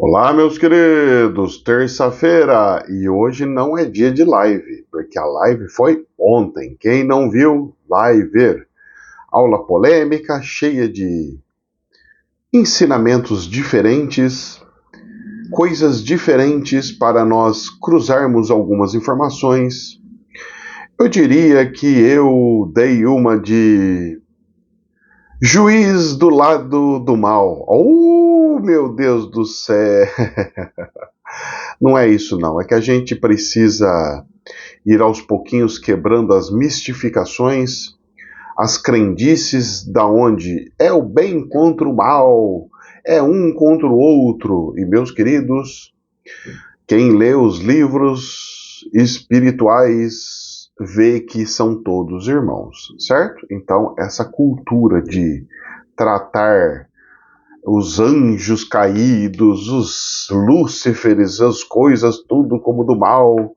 Olá, meus queridos, terça-feira e hoje não é dia de live, porque a live foi ontem. Quem não viu, vai ver. Aula polêmica, cheia de ensinamentos diferentes, coisas diferentes para nós cruzarmos algumas informações. Eu diria que eu dei uma de juiz do lado do mal. Oh, meu Deus do céu! Não é isso, não. É que a gente precisa ir aos pouquinhos quebrando as mistificações, as crendices da onde é o bem contra o mal, é um contra o outro. E, meus queridos, quem lê os livros espirituais vê que são todos irmãos, certo? Então, essa cultura de tratar os anjos caídos, os Lúciferes, as coisas tudo como do mal,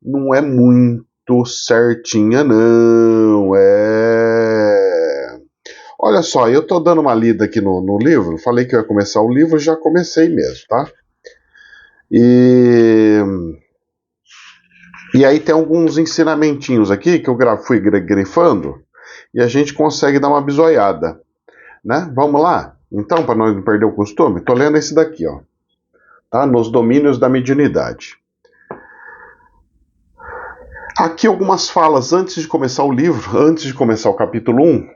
não é muito certinha, não. Olha só, eu tô dando uma lida aqui no livro, falei que eu ia começar o livro, já comecei mesmo, tá? E aí tem alguns ensinamentinhos aqui que eu fui grifando e a gente consegue dar uma bisoiada, né? Vamos lá? Então, para nós não perder o costume, tô lendo esse daqui, ó. Tá? Nos domínios da mediunidade. Aqui algumas falas antes de começar o livro, antes de começar o capítulo 1,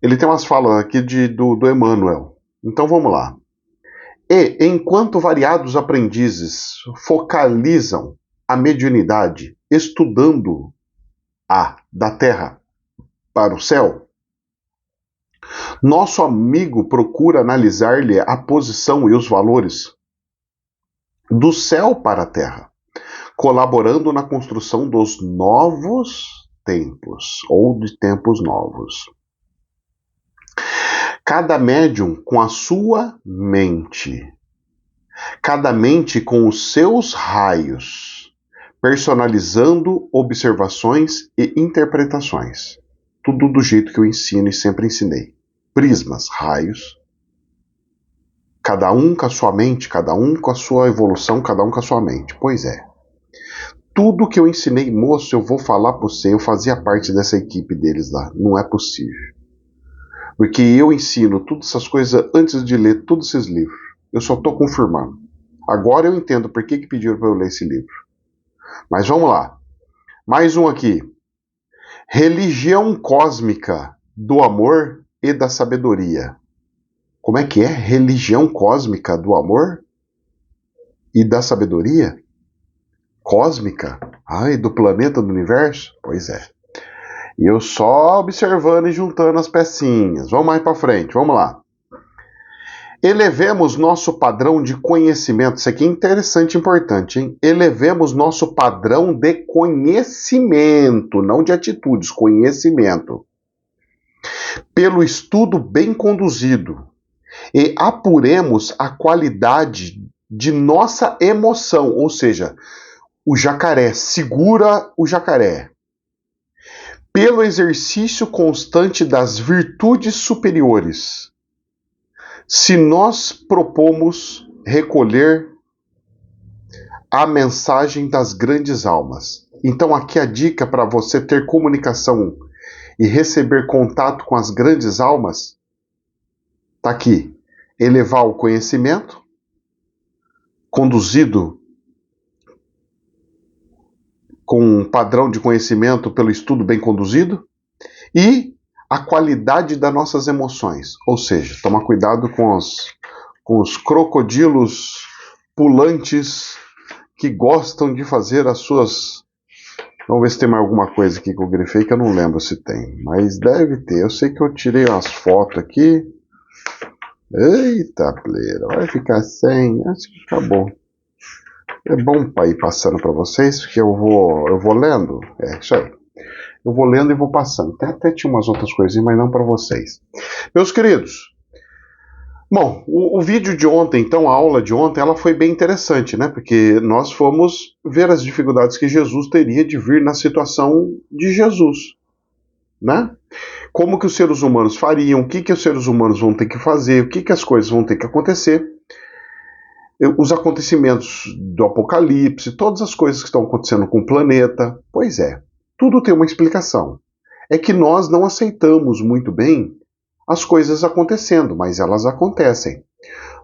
ele tem umas falas aqui do Emmanuel. Então vamos lá. E, enquanto variados aprendizes focalizam a mediunidade, estudando da terra para o céu, nosso amigo procura analisar-lhe a posição e os valores do céu para a terra, colaborando na construção dos novos tempos, ou de tempos novos. Cada médium com a sua mente, cada mente com os seus raios, personalizando observações e interpretações. Tudo do jeito que eu ensino e sempre ensinei. Prismas, raios, cada um com a sua mente, cada um com a sua evolução, cada um com a sua mente. Pois é. Tudo que eu ensinei, moço, eu vou falar para você, eu fazia parte dessa equipe deles lá. Não é possível. Porque eu ensino todas essas coisas antes de ler todos esses livros. Eu só estou confirmando. Agora eu entendo por que pediram para eu ler esse livro. Mas vamos lá. Mais um aqui. Religião cósmica do amor e da sabedoria. Como é que é? Religião cósmica do amor e da sabedoria? Cósmica? Ai, do planeta, do universo? Pois é. E eu só observando e juntando as pecinhas. Vamos mais para frente, vamos lá. Elevemos nosso padrão de conhecimento. Isso aqui é interessante e importante, hein? Elevemos nosso padrão de conhecimento, não de atitudes, conhecimento. Pelo estudo bem conduzido. E apuremos a qualidade de nossa emoção, ou seja, o jacaré, segura o jacaré. Pelo exercício constante das virtudes superiores. Se nós propomos recolher a mensagem das grandes almas. Então aqui a dica para você ter comunicação e receber contato com as grandes almas, está aqui. Elevar o conhecimento, conduzido com um padrão de conhecimento pelo estudo bem conduzido, e a qualidade das nossas emoções, ou seja, tomar cuidado com os crocodilos pulantes que gostam de fazer as suas... Vamos ver se tem mais alguma coisa aqui que eu grifei que eu não lembro se tem, mas deve ter. Eu sei que eu tirei umas fotos aqui. Eita, pleira, vai ficar sem? Acho que acabou. É bom para ir passando para vocês, porque eu vou lendo. É isso aí. Eu vou lendo e vou passando. Até tinha umas outras coisinhas, mas não para vocês. Meus queridos, bom, o vídeo de ontem, então, a aula de ontem, ela foi bem interessante, né? Porque nós fomos ver as dificuldades que Jesus teria de vir na situação de Jesus, né? Como que os seres humanos fariam, o que os seres humanos vão ter que fazer, o que as coisas vão ter que acontecer os acontecimentos do apocalipse, todas as coisas que estão acontecendo com o planeta. Pois é, tudo tem uma explicação. É que nós não aceitamos muito bem as coisas acontecendo, mas elas acontecem.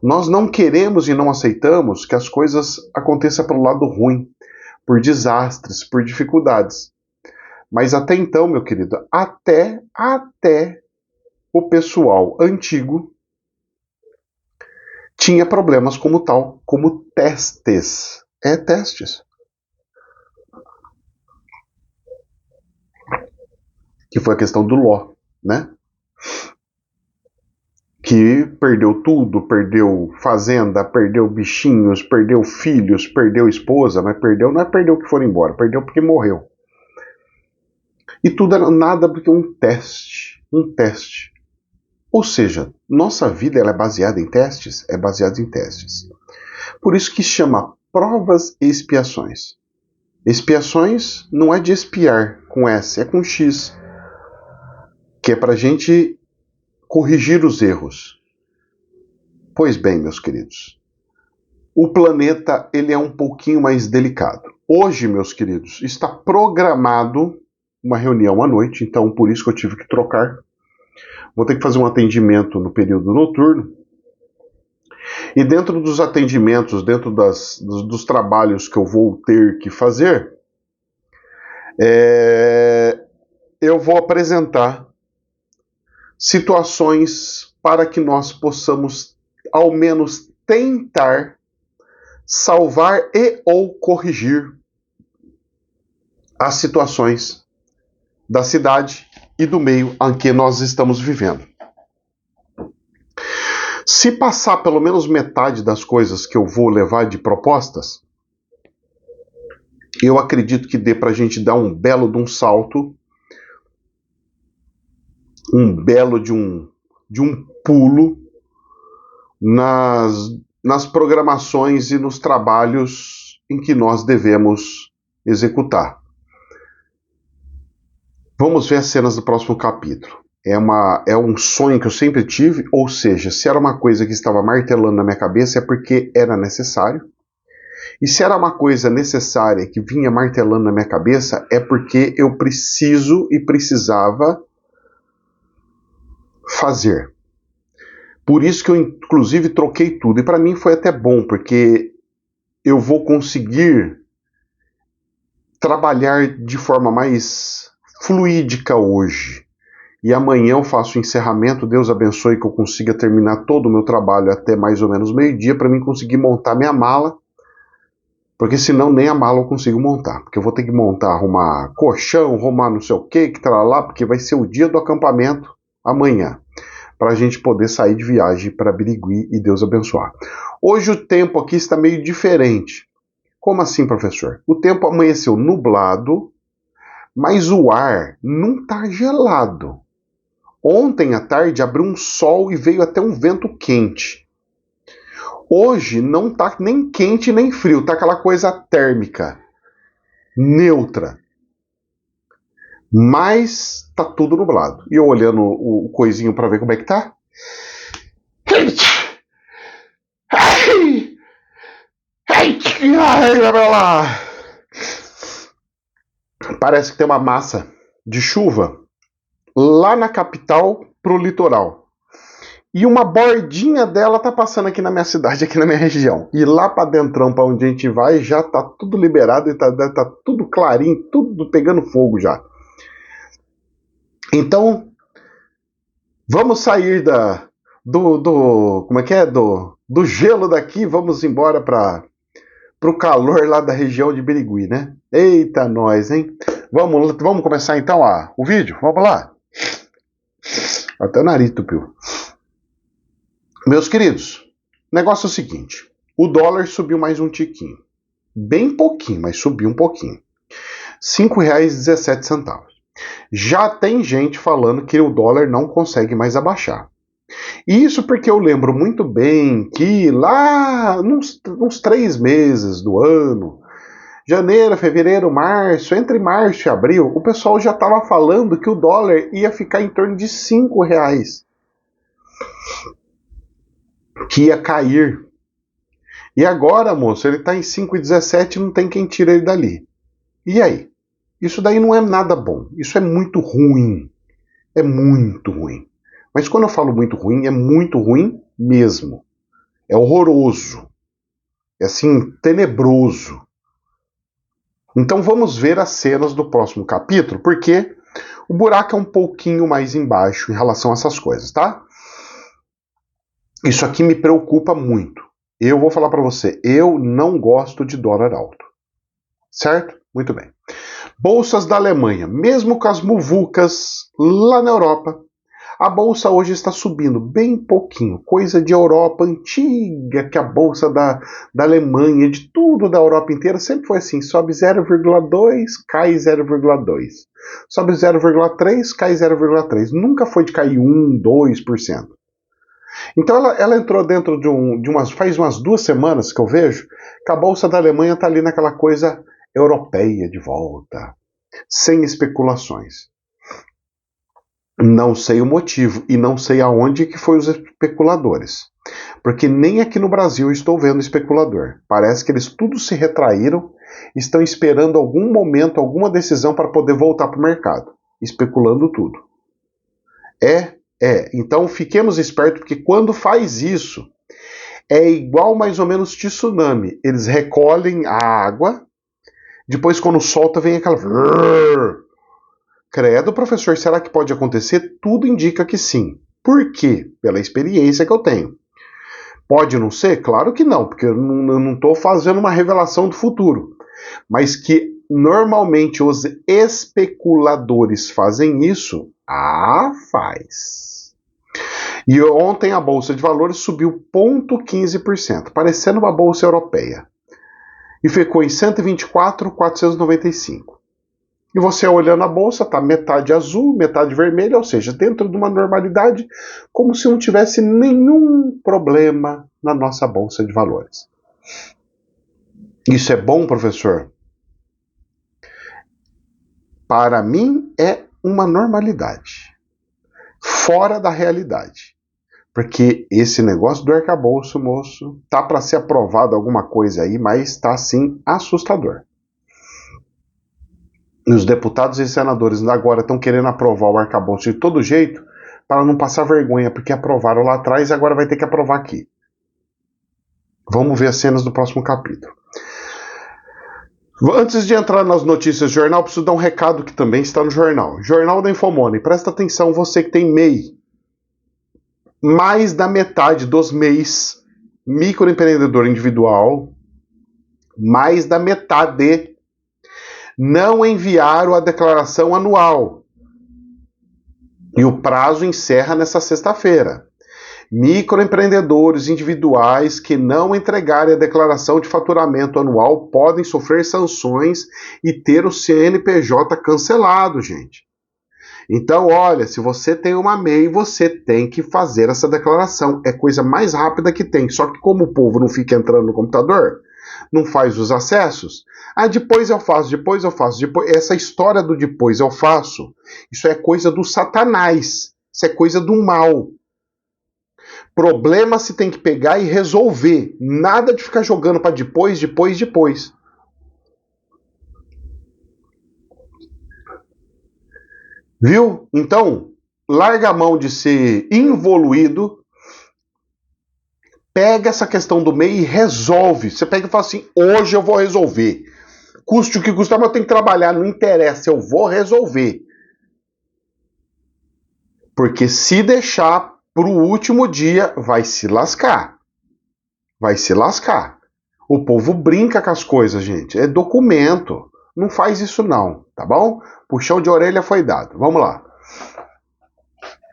Nós não queremos e não aceitamos que as coisas aconteçam pelo lado ruim, por desastres, por dificuldades. Mas até então, meu querido, até o pessoal antigo tinha problemas como tal, como testes. Testes. Que foi a questão do Ló, né? Que perdeu tudo, perdeu fazenda, perdeu bichinhos, perdeu filhos, perdeu esposa, mas perdeu, não é perdeu que foram embora, perdeu porque morreu. E tudo era nada do que um teste. Ou seja, nossa vida ela é baseada em testes? É baseada em testes. Por isso que chama provas e expiações. Expiações não é de espiar com S, é com X. Que é para a gente corrigir os erros. Pois bem, meus queridos, o planeta ele é um pouquinho mais delicado. Hoje, meus queridos, está programado uma reunião à noite, então por isso que eu tive que trocar. Vou ter que fazer um atendimento no período noturno. E dentro dos atendimentos, dentro dos trabalhos que eu vou ter que fazer, eu vou apresentar situações para que nós possamos, ao menos, tentar salvar e ou corrigir as situações da cidade e do meio em que nós estamos vivendo. Se passar pelo menos metade das coisas que eu vou levar de propostas, eu acredito que dê para a gente dar um belo de um salto, um belo de um pulo nas programações e nos trabalhos em que nós devemos executar. Vamos ver as cenas do próximo capítulo. É um sonho que eu sempre tive, ou seja, se era uma coisa que estava martelando na minha cabeça é porque era necessário. E se era uma coisa necessária que vinha martelando na minha cabeça é porque eu preciso e precisava fazer. Por isso que eu, inclusive, troquei tudo. E para mim foi até bom, porque eu vou conseguir trabalhar de forma mais fluídica hoje. E amanhã eu faço o encerramento. Deus abençoe que eu consiga terminar todo o meu trabalho até mais ou menos meio-dia para mim conseguir montar minha mala. Porque senão nem a mala eu consigo montar. Porque eu vou ter que montar, arrumar colchão, arrumar não sei o que tá lá, porque vai ser o dia do acampamento amanhã. Para a gente poder sair de viagem para Birigui e Deus abençoar. Hoje o tempo aqui está meio diferente. Como assim, professor? O tempo amanheceu nublado, mas o ar não está gelado. Ontem à tarde abriu um sol e veio até um vento quente. Hoje não está nem quente nem frio, está aquela coisa térmica, neutra. Mas tá tudo nublado. E eu olhando o coisinho para ver como é que tá. Parece que tem uma massa de chuva lá na capital pro litoral. E uma bordinha dela tá passando aqui na minha cidade, aqui na minha região. E lá para dentrão, para onde a gente vai, já tá tudo liberado e tá tudo clarinho, tudo pegando fogo já. Então, vamos sair como é que é? Do gelo daqui, vamos embora pro calor lá da região de Birigui, né? Eita, nós, hein? Vamos começar então o vídeo? Vamos lá? Até o nariz tupiu. Meus queridos, o negócio é o seguinte. O dólar subiu mais um tiquinho. Bem pouquinho, mas subiu um pouquinho. R$ 5,17. Já tem gente falando que o dólar não consegue mais abaixar. Isso porque eu lembro muito bem que lá, uns 3 meses do ano, janeiro, fevereiro, março, entre março e abril, o pessoal já estava falando que o dólar ia ficar em torno de R$5, que ia cair. E agora, moço, ele está em 5,17 e não tem quem tire ele dali. E aí? Isso daí não é nada bom. Isso é muito ruim. É muito ruim. Mas quando eu falo muito ruim, é muito ruim mesmo. É horroroso. É assim, tenebroso. Então vamos ver as cenas do próximo capítulo, porque o buraco é um pouquinho mais embaixo em relação a essas coisas, tá? Isso aqui me preocupa muito. Eu vou falar para você, eu não gosto de dólar alto. Certo? Muito bem. Bolsas da Alemanha, mesmo com as muvucas lá na Europa, a bolsa hoje está subindo bem pouquinho, coisa de Europa antiga, que a bolsa da Alemanha, de tudo da Europa inteira, sempre foi assim, sobe 0,2, cai 0,2. Sobe 0,3, cai 0,3. Nunca foi de cair 1, 2%. Então ela entrou dentro de umas, faz umas 2 semanas que eu vejo, que a bolsa da Alemanha está ali naquela coisa europeia de volta, sem especulações. Não sei o motivo e não sei aonde que foi os especuladores. Porque nem aqui no Brasil eu estou vendo especulador. Parece que eles tudo se retraíram, estão esperando algum momento, alguma decisão para poder voltar para o mercado, especulando tudo. Então fiquemos espertos, porque quando faz isso, é igual mais ou menos tsunami. Eles recolhem a água, depois quando solta vem aquela... Credo, professor, será que pode acontecer? Tudo indica que sim. Por quê? Pela experiência que eu tenho. Pode não ser? Claro que não, porque eu não estou fazendo uma revelação do futuro. Mas que normalmente os especuladores fazem isso, faz. E ontem a Bolsa de Valores subiu 0,15%, parecendo uma bolsa europeia. E ficou em 124.495. E você olhando a bolsa, está metade azul, metade vermelha, ou seja, dentro de uma normalidade, como se não tivesse nenhum problema na nossa bolsa de valores. Isso é bom, professor? Para mim é uma normalidade, fora da realidade. Porque esse negócio do arcabouço, moço, tá para ser aprovado alguma coisa aí, mas está assim assustador. E os deputados e senadores agora estão querendo aprovar o arcabouço de todo jeito para não passar vergonha, porque aprovaram lá atrás e agora vai ter que aprovar aqui. Vamos ver as cenas do próximo capítulo. Antes de entrar nas notícias do jornal, preciso dar um recado que também está no jornal. Jornal da Infomoney. Presta atenção, você que tem MEI. Mais da metade dos MEIs, microempreendedor individual, mais da metade não enviaram a declaração anual. E o prazo encerra nessa sexta-feira. Microempreendedores individuais que não entregarem a declaração de faturamento anual podem sofrer sanções e ter o CNPJ cancelado, gente. Então, olha, se você tem uma MEI, você tem que fazer essa declaração. É coisa mais rápida que tem. Só que como o povo não fica entrando no computador, não faz os acessos, depois eu faço. Essa história do depois eu faço, isso é coisa do Satanás. Isso é coisa do mal. Problema se tem que pegar e resolver. Nada de ficar jogando para depois. Viu? Então, larga a mão de ser involuído, pega essa questão do MEI e resolve. Você pega e fala assim, hoje eu vou resolver. Custe o que custar, mas eu tenho que trabalhar, não interessa, eu vou resolver. Porque se deixar pro último dia, vai se lascar. Vai se lascar. O povo brinca com as coisas, gente. É documento. Não faz isso não, tá bom? Puxão de orelha foi dado. Vamos lá.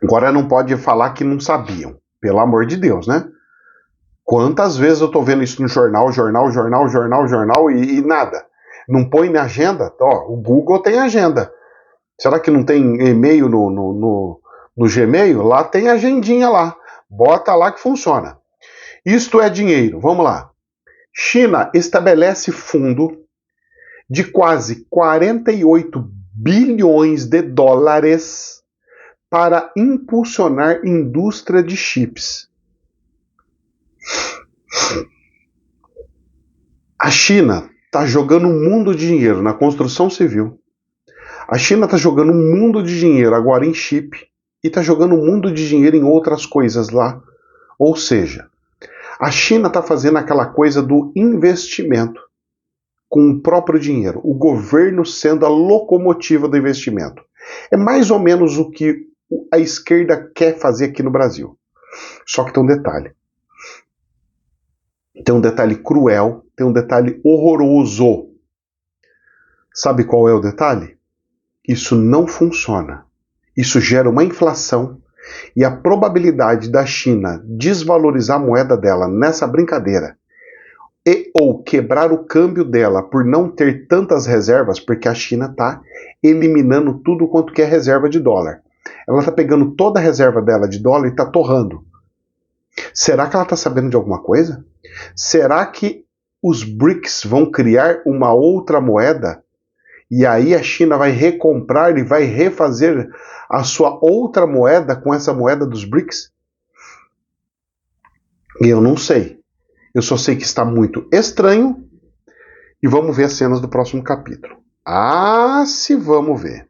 Agora não pode falar que não sabiam. Pelo amor de Deus, né? Quantas vezes eu tô vendo isso no jornal e nada. Não põe na agenda? Ó, o Google tem agenda. Será que não tem e-mail no Gmail? Lá tem agendinha lá. Bota lá que funciona. Isto é dinheiro. Vamos lá. China estabelece fundo de quase 48 bilhões de dólares para impulsionar indústria de chips. A China está jogando um mundo de dinheiro na construção civil. A China está jogando um mundo de dinheiro agora em chip e está jogando um mundo de dinheiro em outras coisas lá. Ou seja, a China está fazendo aquela coisa do investimento com o próprio dinheiro, o governo sendo a locomotiva do investimento. É mais ou menos o que a esquerda quer fazer aqui no Brasil. Só que tem um detalhe. Tem um detalhe cruel, tem um detalhe horroroso. Sabe qual é o detalhe? Isso não funciona. Isso gera uma inflação e a probabilidade da China desvalorizar a moeda dela nessa brincadeira e ou quebrar o câmbio dela por não ter tantas reservas, porque a China está eliminando tudo quanto que é reserva de dólar. Ela está pegando toda a reserva dela de dólar e está torrando. Será que ela está sabendo de alguma coisa? Será que os BRICS vão criar uma outra moeda? E aí a China vai recomprar e vai refazer a sua outra moeda com essa moeda dos BRICS? Eu não sei. Eu só sei que está muito estranho e vamos ver as cenas do próximo capítulo. Ah, se vamos ver.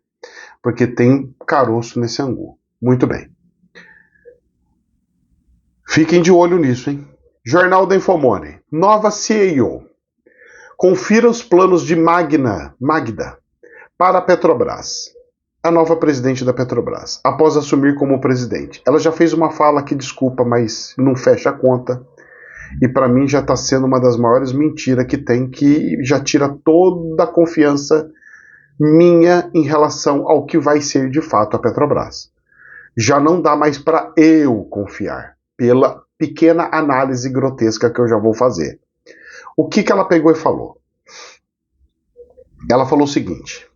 Porque tem caroço nesse angu. Muito bem. Fiquem de olho nisso, hein? Jornal da Infomoney. Nova CEO. Confira os planos de Magda para a Petrobras. A nova presidente da Petrobras, após assumir como presidente. Ela já fez uma fala que, desculpa, mas não fecha a conta. E para mim já está sendo uma das maiores mentiras que tem, que já tira toda a confiança minha em relação ao que vai ser de fato a Petrobras. Já não dá mais para eu confiar, pela pequena análise grotesca que eu já vou fazer. O que ela pegou e falou? Ela falou o seguinte.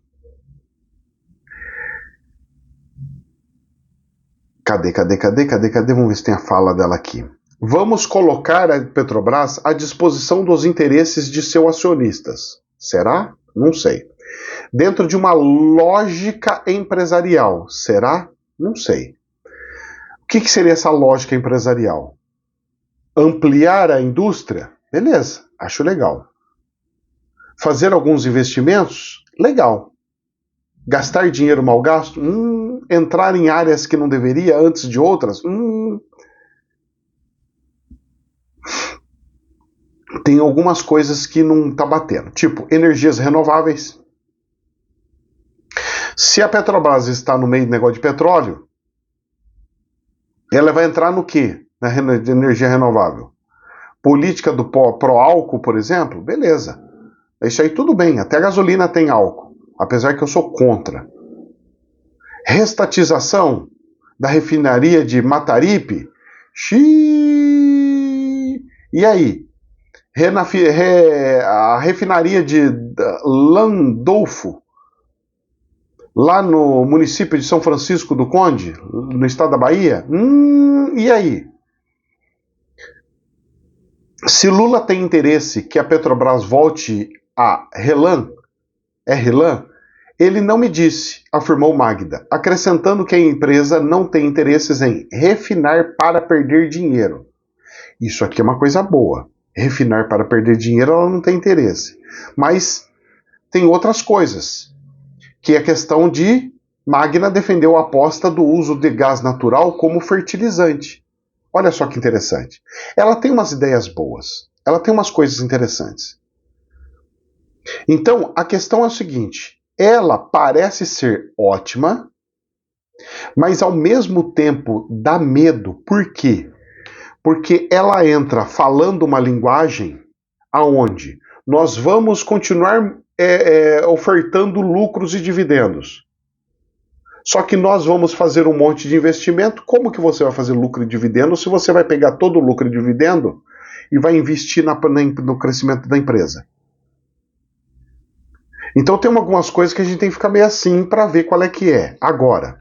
Cadê? Vamos ver se tem a fala dela aqui. Vamos colocar a Petrobras à disposição dos interesses de seus acionistas. Será? Não sei. Dentro de uma lógica empresarial. Será? Não sei. O que seria essa lógica empresarial? Ampliar a indústria? Beleza, acho legal. Fazer alguns investimentos? Legal. Gastar dinheiro mal gasto? Entrar em áreas que não deveria antes de outras? Tem algumas coisas que não tá batendo. Tipo, energias renováveis. Se a Petrobras está no meio do negócio de petróleo, ela vai entrar no quê? Na energia renovável. Política do pró-álcool, por exemplo? Beleza. Isso aí tudo bem. Até a gasolina tem álcool. Apesar que eu sou contra. Restatização da refinaria de Mataripe? Xiii. E aí? A refinaria de Landolfo, lá no município de São Francisco do Conde, no estado da Bahia? E aí? Se Lula tem interesse que a Petrobras volte a RLAM, ele não me disse, afirmou Magda, acrescentando que a empresa não tem interesses em refinar para perder dinheiro. Isso aqui é uma coisa boa. Refinar para perder dinheiro, ela não tem interesse. Mas tem outras coisas, que é a questão de Magda defendeu a aposta do uso de gás natural como fertilizante. Olha só que interessante. Ela tem umas ideias boas. Ela tem umas coisas interessantes. Então, a questão é o seguinte. Ela parece ser ótima, mas ao mesmo tempo dá medo. Por quê? Porque ela entra falando uma linguagem aonde nós vamos continuar ofertando lucros e dividendos. Só que nós vamos fazer um monte de investimento. Como que você vai fazer lucro e dividendo se você vai pegar todo o lucro e dividendo e vai investir no crescimento da empresa? Então tem algumas coisas que a gente tem que ficar meio assim para ver qual é que é. Agora,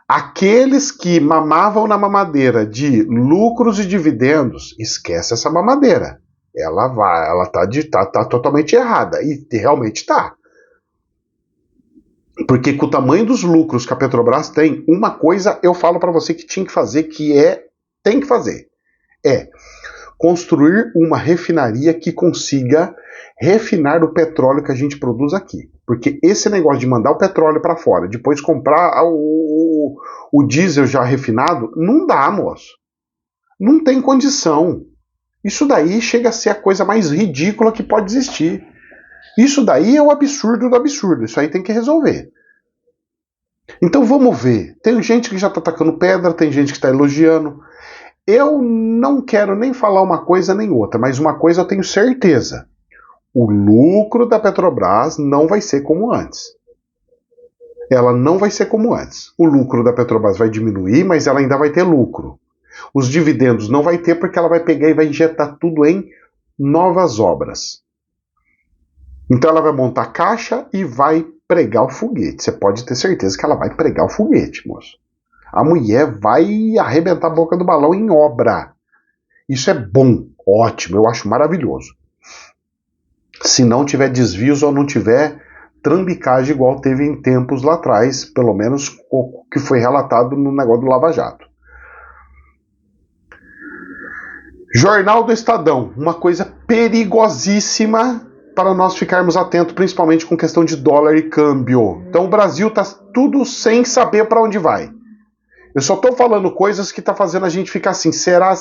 aqueles que mamavam na mamadeira de lucros e dividendos, esquece essa mamadeira. Ela tá totalmente errada. E realmente tá. Porque com o tamanho dos lucros que a Petrobras tem, uma coisa eu falo para você que tinha que fazer, tem que fazer. construir uma refinaria que consiga refinar o petróleo que a gente produz aqui. Porque esse negócio de mandar o petróleo para fora, depois comprar o diesel já refinado, não dá, moço. Não tem condição. Isso daí chega a ser a coisa mais ridícula que pode existir. Isso daí é o absurdo do absurdo. Isso aí tem que resolver. Então vamos ver. Tem gente que já está tacando pedra, tem gente que está elogiando. Eu não quero nem falar uma coisa nem outra, mas uma coisa eu tenho certeza. O lucro da Petrobras não vai ser como antes. Ela não vai ser como antes. O lucro da Petrobras vai diminuir, mas ela ainda vai ter lucro. Os dividendos não vai ter porque ela vai pegar e vai injetar tudo em novas obras. Então ela vai montar caixa e vai pregar o foguete. Você pode ter certeza que ela vai pregar o foguete, moço. A mulher vai arrebentar a boca do balão em obra. Isso é bom, ótimo, eu acho maravilhoso. Se não tiver desvios ou não tiver trambicagem igual teve em tempos lá atrás, pelo menos o que foi relatado no negócio do Lava Jato. Jornal do Estadão, uma coisa perigosíssima para nós ficarmos atentos, principalmente com questão de dólar e câmbio. Então o Brasil está tudo sem saber para onde vai. Eu só estou falando coisas que está fazendo a gente ficar assim, será,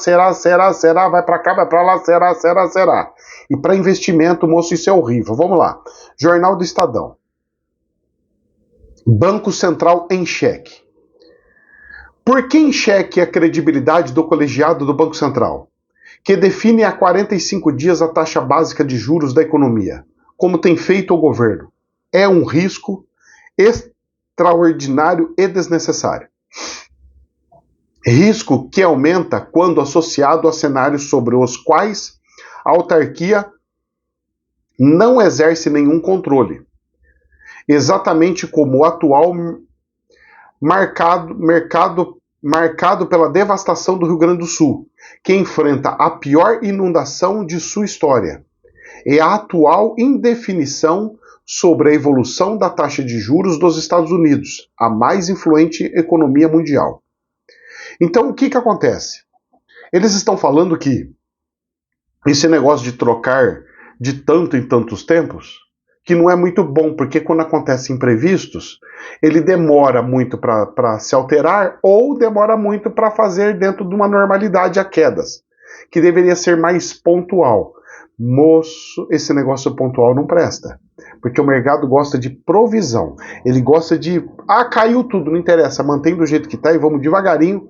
vai para cá, vai para lá, será. E para investimento, moço, isso é horrível. Vamos lá. Jornal do Estadão. Banco Central em xeque. Por que em xeque a credibilidade do colegiado do Banco Central, que define há 45 dias a taxa básica de juros da economia, como tem feito o governo? É um risco extraordinário e desnecessário. Risco que aumenta quando associado a cenários sobre os quais a autarquia não exerce nenhum controle. Exatamente como o atual marcado pela devastação do Rio Grande do Sul, que enfrenta a pior inundação de sua história, e a atual indefinição sobre a evolução da taxa de juros dos Estados Unidos, a mais influente economia mundial. Então, o que acontece? Eles estão falando que esse negócio de trocar de tanto em tantos tempos, que não é muito bom, porque quando acontecem imprevistos, ele demora muito para se alterar ou demora muito para fazer dentro de uma normalidade a quedas, que deveria ser mais pontual. Moço, esse negócio pontual não presta, porque o mercado gosta de provisão, ele gosta de, caiu tudo, não interessa, mantém do jeito que está e vamos devagarinho,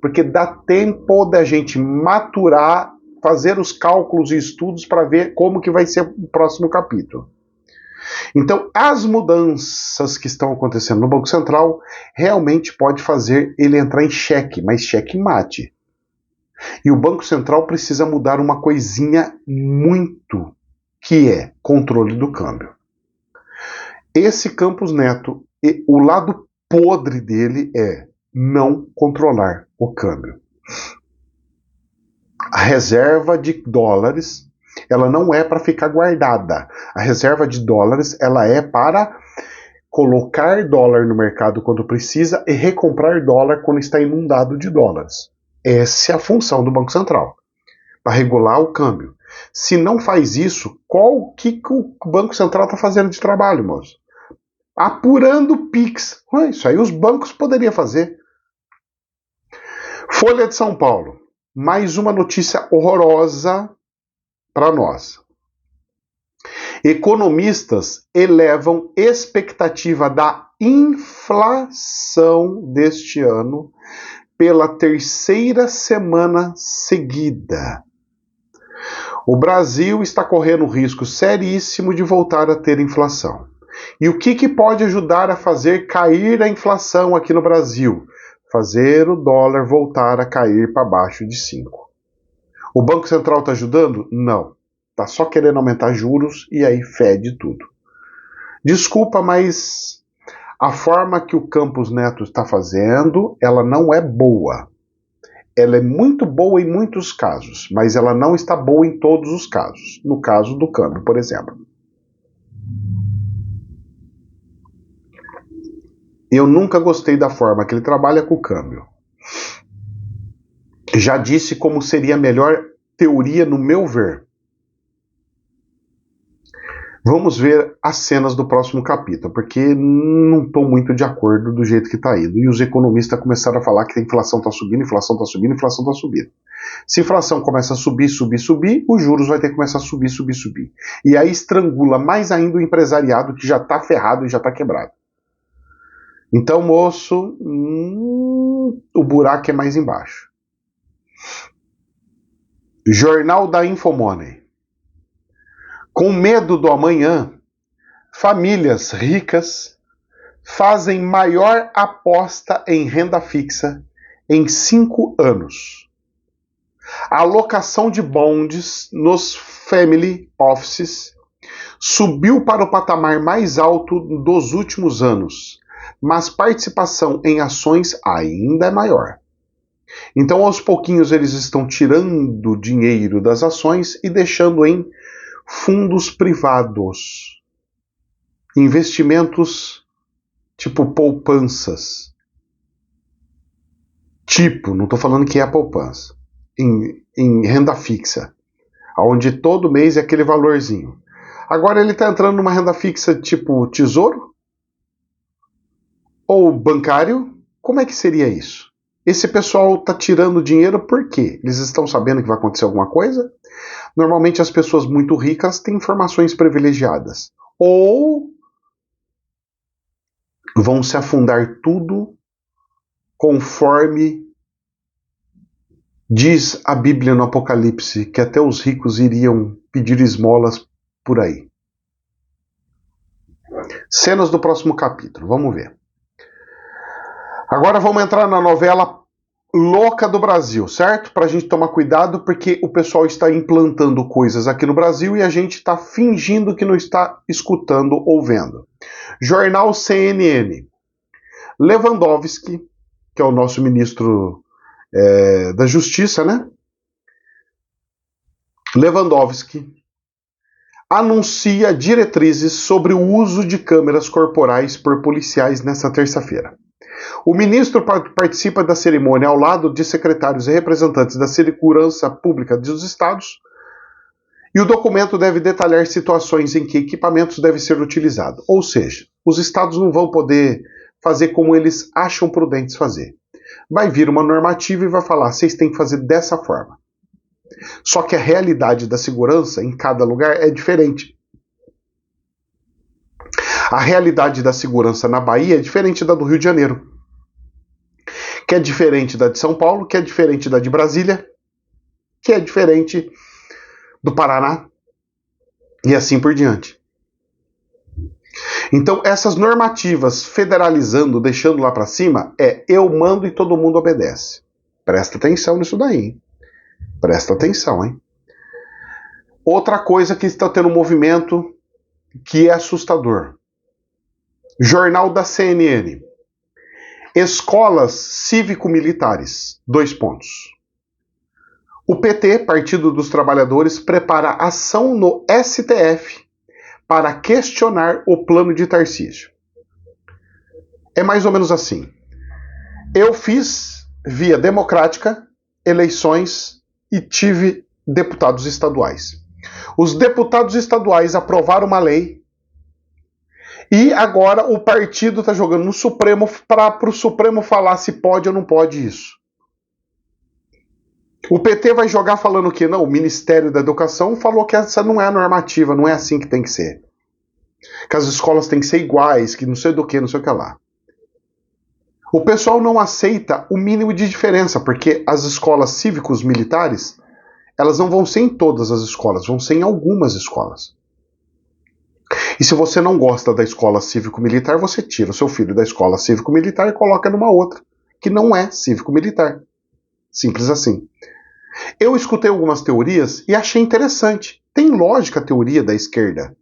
porque dá tempo da gente maturar, fazer os cálculos e estudos para ver como que vai ser o próximo capítulo. Então, as mudanças que estão acontecendo no Banco Central realmente pode fazer ele entrar em xeque, mas xeque mate. E o Banco Central precisa mudar uma coisinha muito, que é controle do câmbio. Esse Campos Neto, o lado podre dele é não controlar o câmbio. A reserva de dólares, ela não é para ficar guardada. A reserva de dólares, ela é para colocar dólar no mercado quando precisa e recomprar dólar quando está inundado de dólares. Essa é a função do Banco Central, para regular o câmbio. Se não faz isso, o que o Banco Central está fazendo de trabalho, moço? Apurando PIX. Isso aí os bancos poderiam fazer. Folha de São Paulo. Mais uma notícia horrorosa para nós. Economistas elevam expectativa da inflação deste ano pela terceira semana seguida. O Brasil está correndo risco seríssimo de voltar a ter inflação. E o que pode ajudar a fazer cair a inflação aqui no Brasil? Fazer o dólar voltar a cair para baixo de 5. O Banco Central está ajudando? Não. Está só querendo aumentar juros e aí fede tudo. Desculpa, mas a forma que o Campos Neto está fazendo, ela não é boa. Ela é muito boa em muitos casos, mas ela não está boa em todos os casos. No caso do câmbio, por exemplo. Eu nunca gostei da forma que ele trabalha com o câmbio. Já disse como seria melhor teoria, no meu ver. Vamos ver as cenas do próximo capítulo, porque não estou muito de acordo do jeito que está indo. E os economistas começaram a falar que a inflação está subindo, inflação está subindo, inflação está subindo. Se a inflação começa a subir, subir, subir, os juros vai ter que começar a subir, subir, subir. E aí estrangula mais ainda o empresariado que já está ferrado e já está quebrado. Então, moço, o buraco é mais embaixo. Jornal da Infomoney. Com medo do amanhã, famílias ricas fazem maior aposta em renda fixa em 5 anos. A alocação de bonds nos family offices subiu para o patamar mais alto dos últimos anos, mas participação em ações ainda é maior. Então, aos pouquinhos, eles estão tirando dinheiro das ações e deixando em fundos privados, investimentos tipo poupanças. Não estou falando que é poupança, em renda fixa, onde todo mês é aquele valorzinho. Agora ele está entrando numa renda fixa tipo tesouro? Ou bancário? Como é que seria isso? Esse pessoal está tirando dinheiro por quê? Eles estão sabendo que vai acontecer alguma coisa? Normalmente as pessoas muito ricas têm informações privilegiadas. Ou vão se afundar tudo conforme diz a Bíblia no Apocalipse, que até os ricos iriam pedir esmolas por aí. Cenas do próximo capítulo, vamos ver. Agora vamos entrar na novela louca do Brasil, certo? Para a gente tomar cuidado, porque o pessoal está implantando coisas aqui no Brasil e a gente está fingindo que não está escutando ou vendo. Jornal CNN. Lewandowski, que é o nosso ministro da Justiça, né? Lewandowski anuncia diretrizes sobre o uso de câmeras corporais por policiais nesta terça-feira. O ministro participa da cerimônia ao lado de secretários e representantes da Segurança Pública dos estados, e o documento deve detalhar situações em que equipamentos devem ser utilizados. Ou seja, os estados não vão poder fazer como eles acham prudentes fazer. Vai vir uma normativa e vai falar, vocês têm que fazer dessa forma. Só que a realidade da segurança em cada lugar é diferente. A realidade da segurança na Bahia é diferente da do Rio de Janeiro, que é diferente da de São Paulo, que é diferente da de Brasília, que é diferente do Paraná, e assim por diante. Então, essas normativas federalizando, deixando lá para cima, eu mando e todo mundo obedece. Presta atenção nisso daí, hein? Presta atenção, hein? Outra coisa que está tendo um movimento que é assustador. Jornal da CNN. Escolas cívico-militares. 2 pontos. O PT, Partido dos Trabalhadores, prepara ação no STF para questionar o plano de Tarcísio. É mais ou menos assim. Eu fiz, via democrática, eleições e tive deputados estaduais. Os deputados estaduais aprovaram uma lei e agora o partido está jogando no Supremo para o Supremo falar se pode ou não pode isso. O PT vai jogar falando que não, o Ministério da Educação falou que essa não é a normativa, não é assim que tem que ser. Que as escolas têm que ser iguais, que não sei do que, não sei o que lá. O pessoal não aceita o mínimo de diferença, porque as escolas cívicos militares, elas não vão ser em todas as escolas, vão ser em algumas escolas. E se você não gosta da escola cívico-militar, você tira o seu filho da escola cívico-militar e coloca numa outra, que não é cívico-militar. Simples assim. Eu escutei algumas teorias e achei interessante. Tem lógica a teoria da esquerda.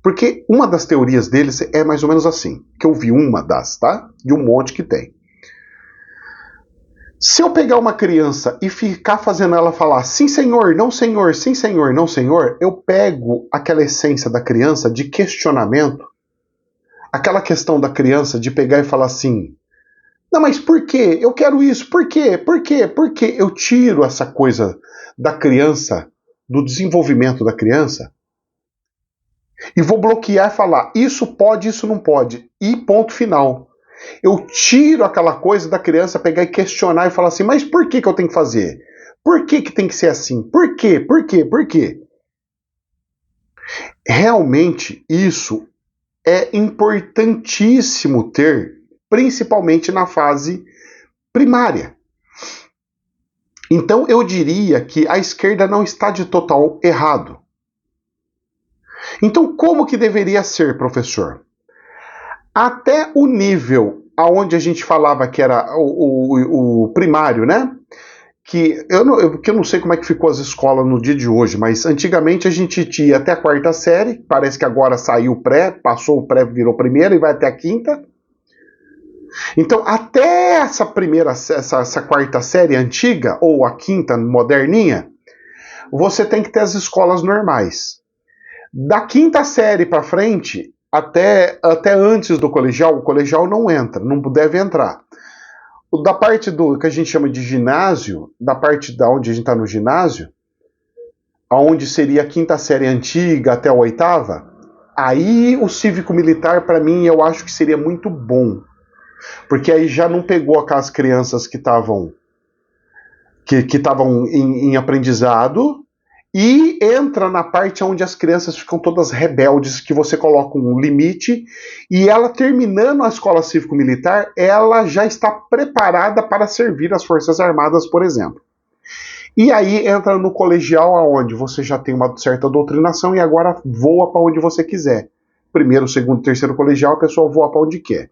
Porque uma das teorias deles é mais ou menos assim. Que eu vi uma das, tá? De um monte que tem. Se eu pegar uma criança e ficar fazendo ela falar sim senhor, não senhor, sim senhor, não senhor, eu pego aquela essência da criança de questionamento, aquela questão da criança de pegar e falar assim, Não, mas por quê? Eu quero isso. Por quê? Por quê? Por quê? Eu tiro essa coisa da criança, do desenvolvimento da criança, e vou bloquear e falar: isso pode, isso não pode. E ponto final. Eu tiro aquela coisa da criança pegar e questionar e falar assim: mas por que eu tenho que fazer? Por que tem que ser assim? Por quê? Por quê? Por quê? Realmente isso é importantíssimo ter, principalmente na fase primária. Então eu diria que a esquerda não está de total errado. Então como que deveria ser, professor? Até o nível aonde a gente falava que era o primário, né? Que eu não sei como é que ficou as escolas no dia de hoje, mas antigamente a gente tinha até a quarta série, parece que agora saiu o pré, passou o pré, virou primeira e vai até a quinta. Então, até essa essa quarta série antiga, ou a quinta moderninha, você tem que ter as escolas normais. Da quinta série para frente, até antes do colegial, o colegial não entra, não deve entrar. Da parte do que a gente chama de ginásio, da parte da onde a gente está no ginásio, aonde seria a quinta série antiga até a oitava, aí o cívico-militar, para mim, eu acho que seria muito bom. Porque aí já não pegou aquelas crianças que estavam em aprendizado e entra na parte onde as crianças ficam todas rebeldes, que você coloca um limite, e ela terminando a escola cívico-militar, ela já está preparada para servir as Forças Armadas, por exemplo. E aí entra no colegial, aonde você já tem uma certa doutrinação e agora voa para onde você quiser. Primeiro, segundo, terceiro colegial, a pessoa voa para onde quer.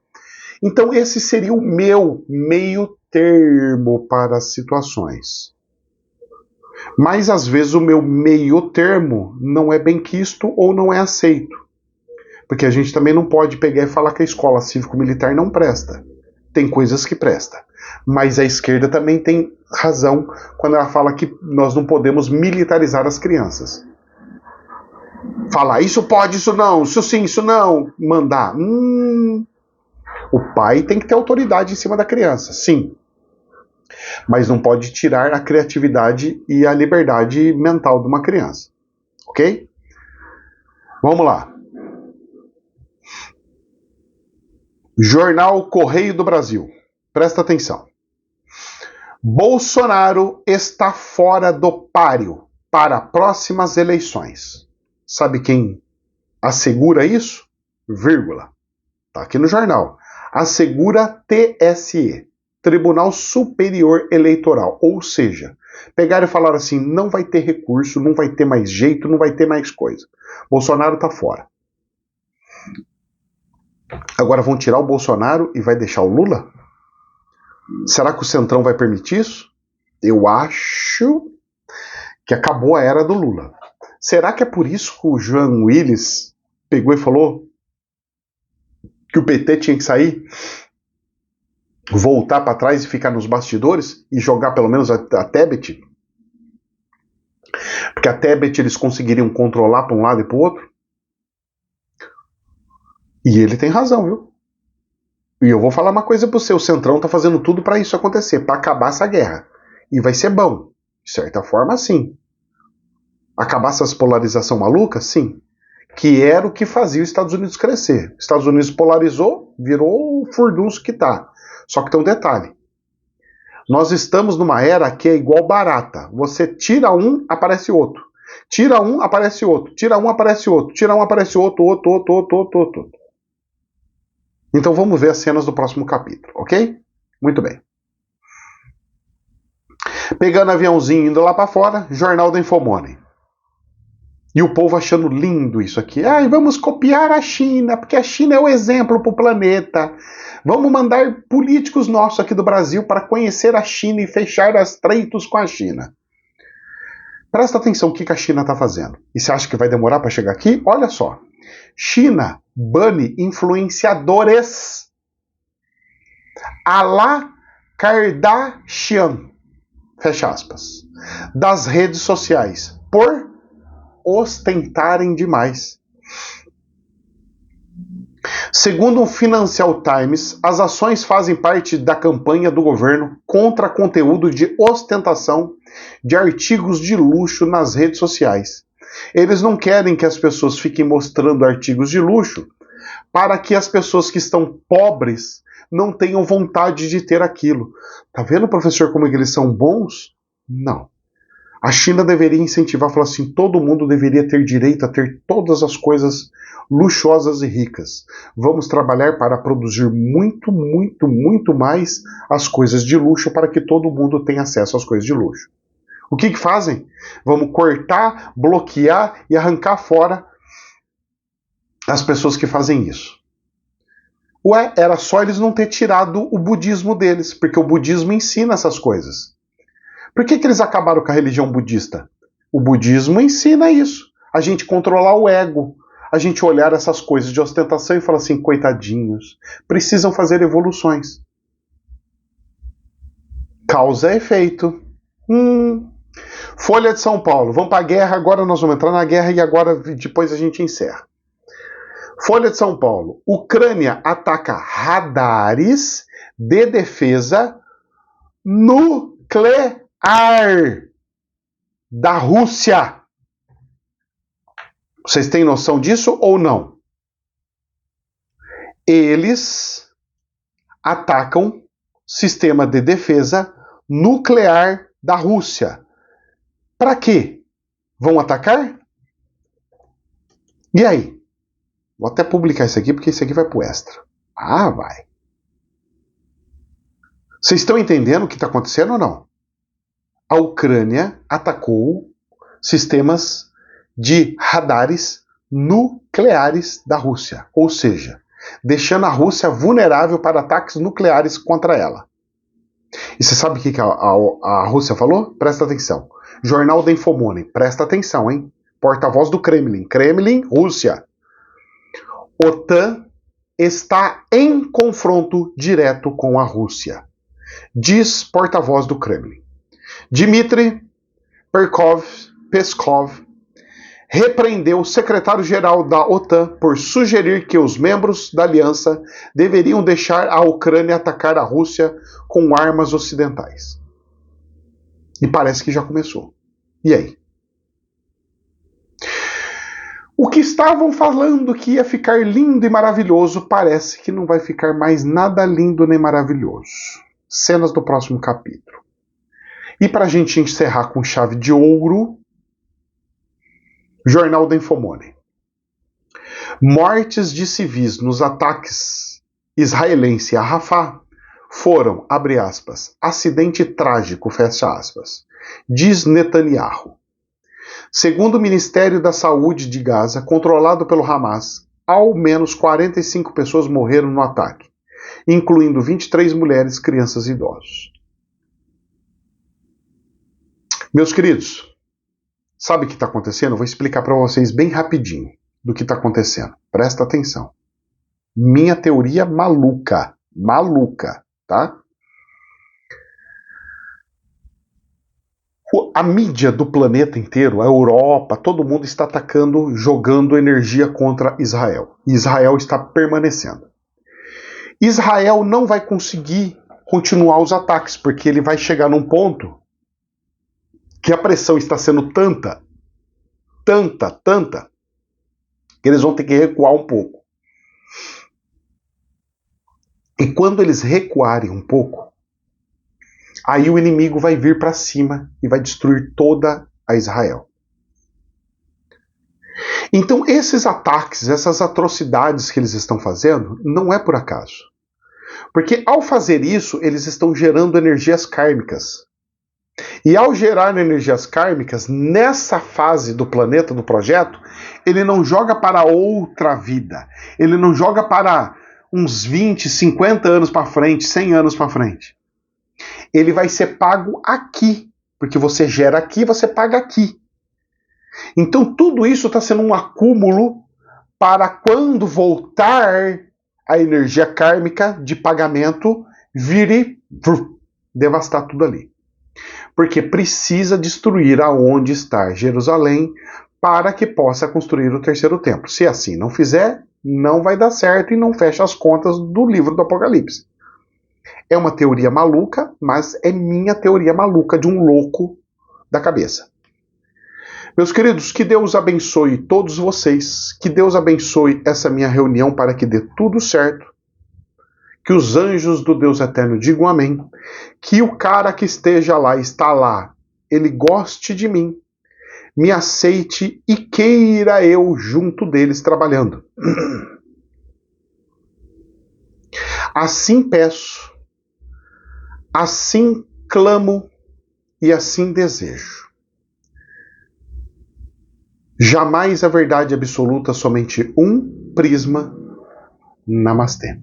Então esse seria o meu meio termo para as situações. Mas às vezes o meu meio termo não é bem quisto ou não é aceito. Porque a gente também não pode pegar e falar que a escola cívico-militar não presta. Tem coisas que presta. Mas a esquerda também tem razão quando ela fala que nós não podemos militarizar as crianças. Falar isso pode, isso não, isso sim, isso não. Mandar. O pai tem que ter autoridade em cima da criança, sim. Mas não pode tirar a criatividade e a liberdade mental de uma criança. Ok? Vamos lá. Jornal Correio do Brasil. Presta atenção. Bolsonaro está fora do páreo para próximas eleições. Sabe quem assegura isso? Vírgula. Tá aqui no jornal. Assegura TSE, Tribunal Superior Eleitoral. Ou seja, pegaram e falaram assim, não vai ter recurso, não vai ter mais jeito, não vai ter mais coisa. Bolsonaro tá fora. Agora vão tirar o Bolsonaro e vai deixar o Lula? Será que o Centrão vai permitir isso? Eu acho que acabou a era do Lula. Será que é por isso que o João Willis pegou e falou que o PT tinha que sair, voltar para trás e ficar nos bastidores e jogar pelo menos a Tebet? Porque a Tebet eles conseguiriam controlar para um lado e para o outro? E ele tem razão, viu? E eu vou falar uma coisa para você, o Centrão tá fazendo tudo para isso acontecer, para acabar essa guerra. E vai ser bom, de certa forma, sim. Acabar essas polarização maluca, sim. Que era o que fazia os Estados Unidos crescer. Os Estados Unidos polarizou, virou o furdunço que tá. Só que tem um detalhe. Nós estamos numa era que é igual barata. Você tira um, aparece outro. Tira um, aparece outro. Tira um, aparece outro. Tira um, aparece outro. Outro. Então vamos ver as cenas do próximo capítulo, ok? Muito bem. Pegando aviãozinho, indo lá para fora, Jornal da Infomoney. E o povo achando lindo isso aqui. Ai, vamos copiar a China, porque a China é o exemplo para o planeta. Vamos mandar políticos nossos aqui do Brasil para conhecer a China e fechar estreitos com a China. Presta atenção o que a China está fazendo. E você acha que vai demorar para chegar aqui? Olha só. China bane influenciadores a la Kardashian, fecha aspas, das redes sociais por ostentarem demais. Segundo o Financial Times, as ações fazem parte da campanha do governo contra conteúdo de ostentação de artigos de luxo nas redes sociais. Eles não querem que as pessoas fiquem mostrando artigos de luxo para que as pessoas que estão pobres não tenham vontade de ter aquilo. Tá vendo, professor, como eles são bons? Não. A China deveria incentivar, falar assim, todo mundo deveria ter direito a ter todas as coisas luxuosas e ricas. Vamos trabalhar para produzir muito, muito, muito mais as coisas de luxo para que todo mundo tenha acesso às coisas de luxo. O que fazem? Vamos cortar, bloquear e arrancar fora as pessoas que fazem isso. Ué, era só eles não ter tirado o budismo deles, porque o budismo ensina essas coisas. Por que eles acabaram com a religião budista? O budismo ensina isso. A gente controlar o ego. A gente olhar essas coisas de ostentação e falar assim, coitadinhos, precisam fazer evoluções. Causa e efeito. Folha de São Paulo. Vamos para a guerra, agora nós vamos entrar na guerra e agora depois a gente encerra. Folha de São Paulo. Ucrânia ataca radares de defesa nuclear da Rússia. Vocês têm noção disso ou não? Eles atacam sistema de defesa nuclear da Rússia. Para quê? Vão atacar? E aí? Vou até publicar isso aqui, porque isso aqui vai pro extra. Ah, vai. Vocês estão entendendo o que está acontecendo ou não? A Ucrânia atacou sistemas de radares nucleares da Rússia, ou seja, deixando a Rússia vulnerável para ataques nucleares contra ela. E você sabe o que a Rússia falou? Presta atenção. Jornal da Infomone, presta atenção, hein? Porta-voz do Kremlin. Kremlin, Rússia. OTAN está em confronto direto com a Rússia, diz porta-voz do Kremlin. Dmitry Peskov repreendeu o secretário-geral da OTAN por sugerir que os membros da aliança deveriam deixar a Ucrânia atacar a Rússia com armas ocidentais. E parece que já começou. E aí? O que estavam falando que ia ficar lindo e maravilhoso parece que não vai ficar mais nada lindo nem maravilhoso. Cenas do próximo capítulo. E para a gente encerrar com chave de ouro, Jornal da Infomone. Mortes de civis nos ataques israelense a Rafah foram, abre aspas, acidente trágico, fecha aspas, diz Netanyahu. Segundo o Ministério da Saúde de Gaza, controlado pelo Hamas, ao menos 45 pessoas morreram no ataque, incluindo 23 mulheres, crianças e idosos. Meus queridos, sabe o que está acontecendo? Eu vou explicar para vocês bem rapidinho do que está acontecendo. Presta atenção. Minha teoria maluca, tá? A mídia do planeta inteiro, a Europa, todo mundo está atacando, jogando energia contra Israel. E Israel está permanecendo. Israel não vai conseguir continuar os ataques, porque ele vai chegar num ponto que a pressão está sendo tanta, que eles vão ter que recuar um pouco. E quando eles recuarem um pouco, aí o inimigo vai vir para cima e vai destruir toda a Israel. Então esses ataques, essas atrocidades que eles estão fazendo, não é por acaso. Porque ao fazer isso, eles estão gerando energias kármicas. E ao gerar energias kármicas, nessa fase do planeta, do projeto, ele não joga para outra vida. Ele não joga para uns 20, 50 anos para frente, 100 anos para frente. Ele vai ser pago aqui. Porque você gera aqui, você paga aqui. Então tudo isso está sendo um acúmulo para quando voltar a energia kármica de pagamento vir e devastar tudo ali. Porque precisa destruir aonde está Jerusalém para que possa construir o terceiro templo. Se assim não fizer, não vai dar certo e não fecha as contas do livro do Apocalipse. É uma teoria maluca, mas é minha teoria maluca de um louco da cabeça. Meus queridos, que Deus abençoe todos vocês, que Deus abençoe essa minha reunião para que dê tudo certo, que os anjos do Deus Eterno digam amém, que o cara que esteja lá, está lá, ele goste de mim, me aceite e queira eu junto deles trabalhando. Assim peço, assim clamo e assim desejo. Jamais a verdade absoluta, somente um prisma. Namastê.